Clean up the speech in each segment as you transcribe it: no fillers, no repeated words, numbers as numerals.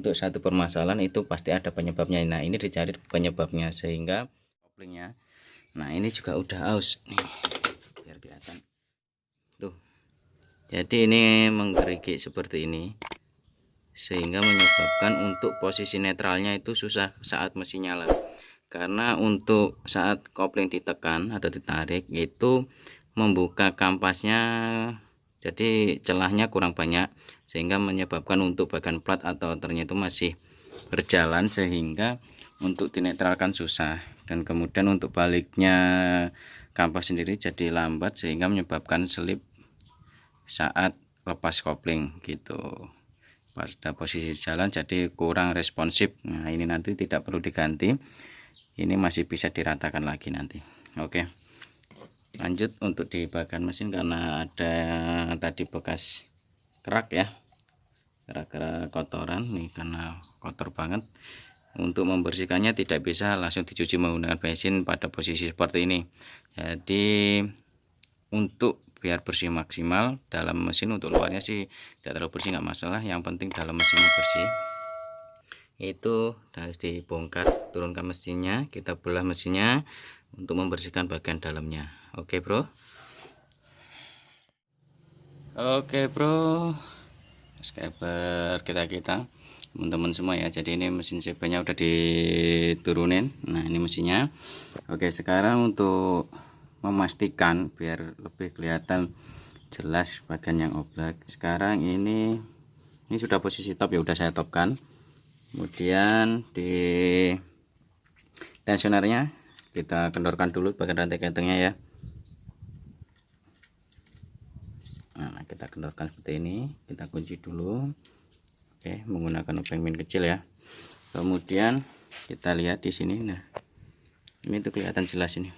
untuk satu permasalahan itu pasti ada penyebabnya. Nah, ini dicari penyebabnya sehingga koplingnya. Nah, ini juga udah aus nih, biar kelihatan tuh. Jadi ini menggerigi seperti ini sehingga menyebabkan untuk posisi netralnya itu susah saat mesin nyala. Karena untuk saat kopling ditekan atau ditarik itu membuka kampasnya, jadi celahnya kurang banyak sehingga menyebabkan untuk bagian plat atau outernya itu masih berjalan sehingga untuk dinetralkan susah, dan kemudian untuk baliknya kampas sendiri jadi lambat sehingga menyebabkan selip saat lepas kopling gitu. Pada posisi jalan jadi kurang responsif. Nah, ini nanti tidak perlu diganti, ini masih bisa diratakan lagi nanti. Oke, lanjut untuk di bagian mesin, karena ada tadi bekas kerak ya, kerak-kerak kotoran nih, karena kotor banget. Untuk membersihkannya tidak bisa langsung dicuci menggunakan bensin pada posisi seperti ini. Jadi untuk biar bersih maksimal dalam mesin, untuk luarnya sih tidak terlalu bersih, nggak masalah, yang penting dalam mesinnya bersih. Itu harus dibongkar, turunkan mesinnya, kita belah mesinnya untuk membersihkan bagian dalamnya. Oke bro, subscriber kita teman-teman semua ya. Jadi ini mesin CB-nya udah diturunin. Nah, ini mesinnya. Oke, sekarang untuk memastikan biar lebih kelihatan jelas bagian yang oblak, sekarang ini sudah posisi top ya, udah saya topkan. Kemudian di tensionernya kita kendorkan dulu bagian rantai gantengnya ya. Nah, kita kendorkan seperti ini, kita kunci dulu. Oke, menggunakan obeng min kecil ya. Kemudian kita lihat di sini. Nah, ini tuh kelihatan jelas ini.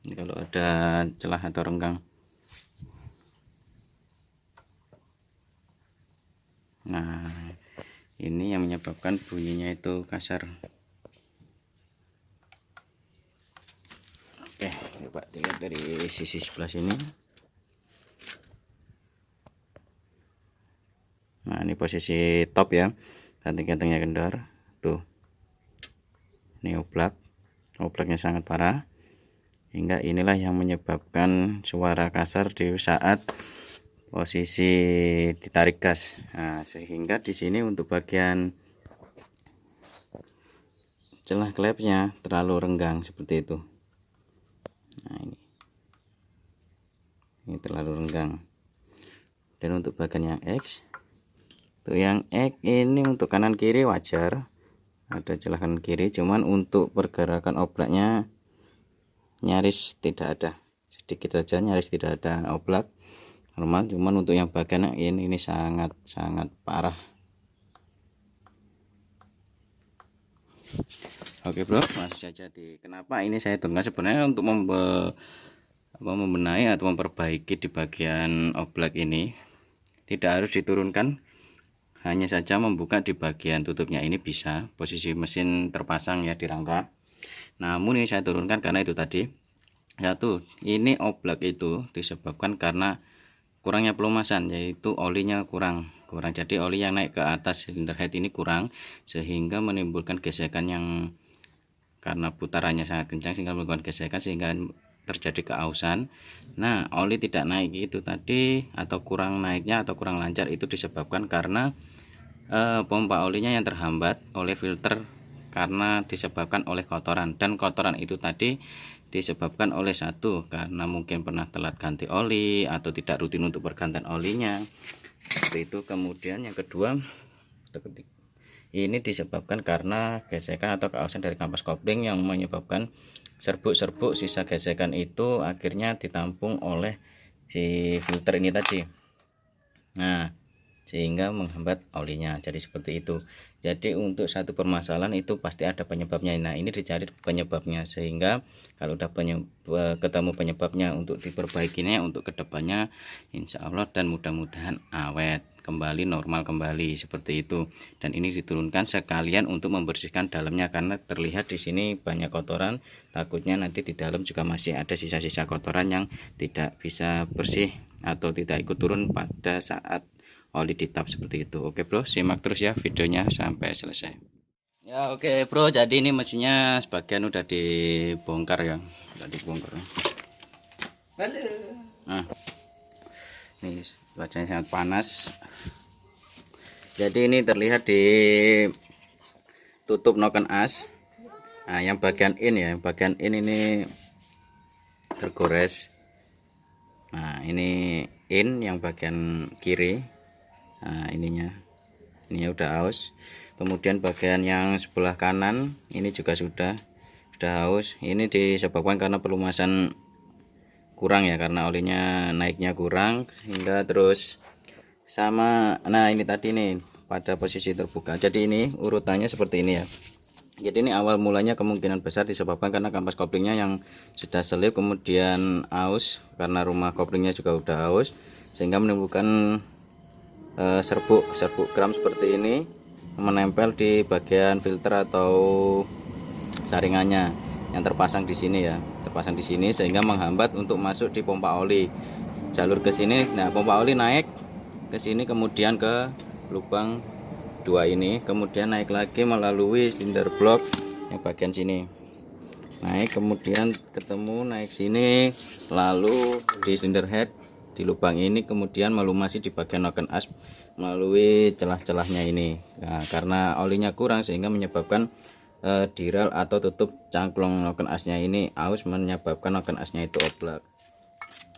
Ini kalau ada celah atau renggang. Nah, ini yang menyebabkan bunyinya itu kasar. Oke, coba dilihat dari sisi sebelah sini. Nah, ini posisi top ya, rantai gantengnya kendor tuh. Ini oblaknya sangat parah, hingga inilah yang menyebabkan suara kasar di saat posisi ditarik gas. Nah, sehingga di sini untuk bagian celah klepnya terlalu renggang seperti itu. Nah, ini terlalu renggang. Dan untuk bagian yang X, tuh yang X ini untuk kanan kiri wajar, ada celah kanan kiri, cuman untuk pergerakan oblaknya nyaris tidak ada, sedikit saja, nyaris tidak ada oblak normal. Cuman untuk yang bagian ini sangat parah. Oke bro, langsung saja di kenapa ini saya turunkan, sebenarnya untuk membenahi atau memperbaiki di bagian oblak ini. Tidak harus diturunkan, hanya saja membuka di bagian tutupnya ini bisa, posisi mesin terpasang ya di rangka. Namun ini saya turunkan karena itu tadi satu, ini oblak itu disebabkan karena kurangnya pelumasan, yaitu olinya kurang. Jadi oli yang naik ke atas silinder head ini kurang, sehingga menimbulkan gesekan yang karena putarannya sangat kencang sehingga menimbulkan gesekan sehingga terjadi keausan. Nah, oli tidak naik itu tadi, atau kurang naiknya atau kurang lancar, itu disebabkan karena pompa olinya yang terhambat oleh filter, karena disebabkan oleh kotoran, dan kotoran itu tadi disebabkan oleh satu, karena mungkin pernah telat ganti oli atau tidak rutin untuk pergantian olinya seperti itu. Kemudian yang kedua, ini disebabkan karena gesekan atau keausan dari kampas kopling yang menyebabkan serbuk-serbuk sisa gesekan itu akhirnya ditampung oleh si filter ini tadi. Nah, sehingga menghambat olinya, jadi seperti itu. Jadi untuk satu permasalahan itu pasti ada penyebabnya. Nah, ini dicari penyebabnya, sehingga kalau udah ketemu penyebabnya untuk diperbaikinya untuk kedepannya, insya Allah, dan mudah-mudahan awet kembali, normal kembali seperti itu. Dan ini diturunkan sekalian untuk membersihkan dalamnya, karena terlihat di sini banyak kotoran, takutnya nanti di dalam juga masih ada sisa-sisa kotoran yang tidak bisa bersih atau tidak ikut turun pada saat oli di tap seperti itu. Oke bro, simak terus ya videonya sampai selesai. Ya oke bro, jadi ini mesinnya sebagian udah dibongkar ya, udah dibongkar. Nah, ini cuacanya sangat panas. Jadi ini terlihat di tutup noken as. Nah, yang bagian in ya, bagian in ini tergores. Nah, ini in yang bagian kiri. Nah, ini udah aus. Kemudian bagian yang sebelah kanan ini juga sudah aus. Ini disebabkan karena pelumasan kurang ya, karena olinya naiknya kurang hingga terus sama. Nah, ini tadi nih pada posisi terbuka. Jadi ini urutannya seperti ini ya. Jadi ini awal mulanya kemungkinan besar disebabkan karena kampas koplingnya yang sudah selip kemudian aus, karena rumah koplingnya juga udah aus, sehingga menimbulkan serbuk kram seperti ini menempel di bagian filter atau saringannya yang terpasang di sini ya, terpasang di sini sehingga menghambat untuk masuk di pompa oli jalur ke sini. Nah, pompa oli naik ke sini kemudian ke lubang 2 ini, kemudian naik lagi melalui silinder blok yang bagian sini, naik kemudian ketemu naik sini, lalu di silinder head di lubang ini, kemudian melumasi di bagian noken as melalui celah-celahnya ini. Nah, karena olinya kurang sehingga menyebabkan direl atau tutup cangklong noken asnya ini aus, menyebabkan noken asnya itu oblak.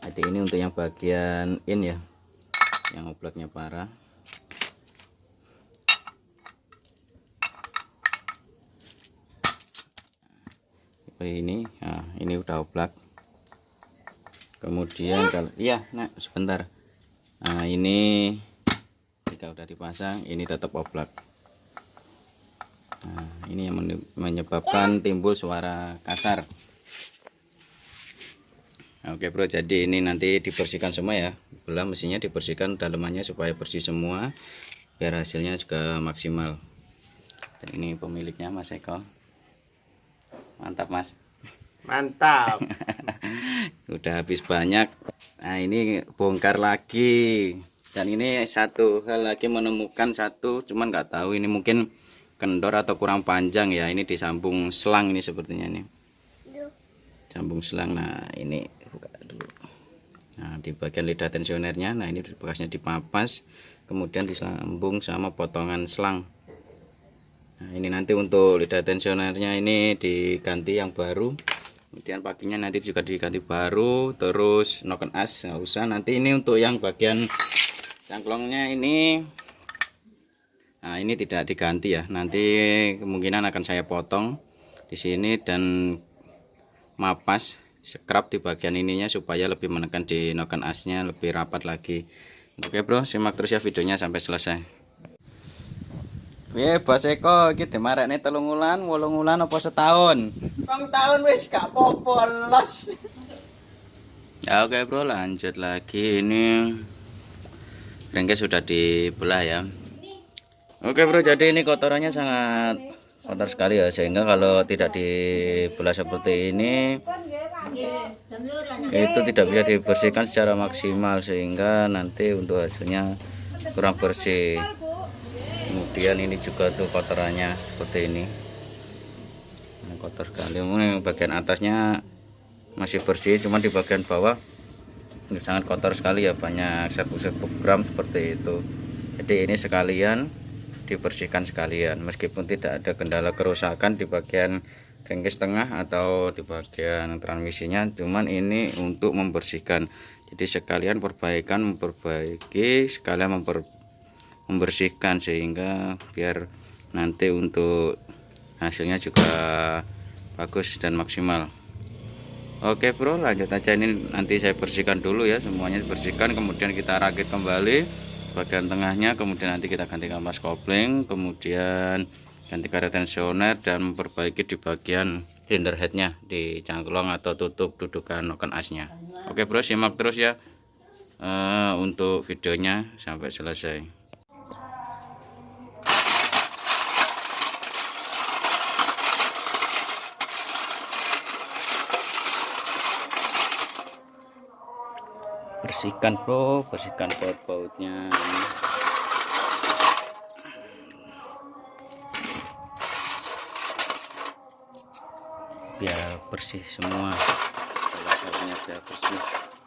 Jadi ini untuk yang bagian in ya, yang oblaknya parah. Ini, nah, ini udah oblak. Kemudian kalau iya, nah sebentar. Nah, ini jika udah dipasang ini tetap oblak. Nah, ini yang menyebabkan timbul suara kasar. Oke bro, jadi ini nanti dibersihkan semua ya, belah mesinnya dibersihkan dalamannya supaya bersih semua biar hasilnya juga maksimal. Dan ini pemiliknya Mas Eko. Mantap Mas, mantap. udah habis banyak. Nah, ini bongkar lagi, dan ini satu hal lagi, menemukan satu, cuman nggak tahu ini mungkin kendor atau kurang panjang ya. Ini disambung selang ini sepertinya nih, sambung selang. Nah, ini buka dulu. Nah, di bagian lidah tensionernya, nah ini bekasnya dipapas kemudian disambung sama potongan selang. Nah, ini nanti untuk lidah tensionernya ini diganti yang baru, kemudian paginya nanti juga diganti baru, terus noken as nggak usah. Nanti ini untuk yang bagian cangklongnya ini, nah ini tidak diganti ya, nanti kemungkinan akan saya potong di sini dan mapas scrap di bagian ininya supaya lebih menekan di noken asnya lebih rapat lagi. Oke bro, simak terus ya videonya sampai selesai. Bos Eko, iki dimarekne 3 wulan, 8 wulan apa setahun? 2 tahun wis gak popolos. Ya oke bro, lanjut lagi. Ini ringkes sudah dibelah ya. Oke bro, jadi ini kotorannya sangat kotor sekali ya, sehingga kalau tidak dibelah seperti ini itu tidak bisa dibersihkan secara maksimal, sehingga nanti untuk hasilnya kurang bersih. Kemudian ini juga tuh kotorannya seperti ini, nah, kotor sekali. Mungkin bagian atasnya masih bersih, cuma di bagian bawah ini sangat kotor sekali ya, banyak serbuk-serbuk gram seperti itu. Jadi ini sekalian dibersihkan sekalian, meskipun tidak ada kendala kerusakan di bagian crankcase tengah atau di bagian transmisinya, cuman ini untuk membersihkan. Jadi sekalian perbaikan, memperbaiki sekalian membersihkan, sehingga biar nanti untuk hasilnya juga bagus dan maksimal. Oke bro, lanjut aja. Ini nanti saya bersihkan dulu ya, semuanya dibersihkan, kemudian kita rakit kembali bagian tengahnya, kemudian nanti kita ganti kampas kopling, kemudian ganti karet tensioner dan memperbaiki di bagian silinder headnya di cangklong atau tutup dudukan noken asnya. Oke bro, simak terus ya untuk videonya sampai selesai. Bersihkan bro, bersihkan baut-bautnya. biar bersih semua, biar bersih.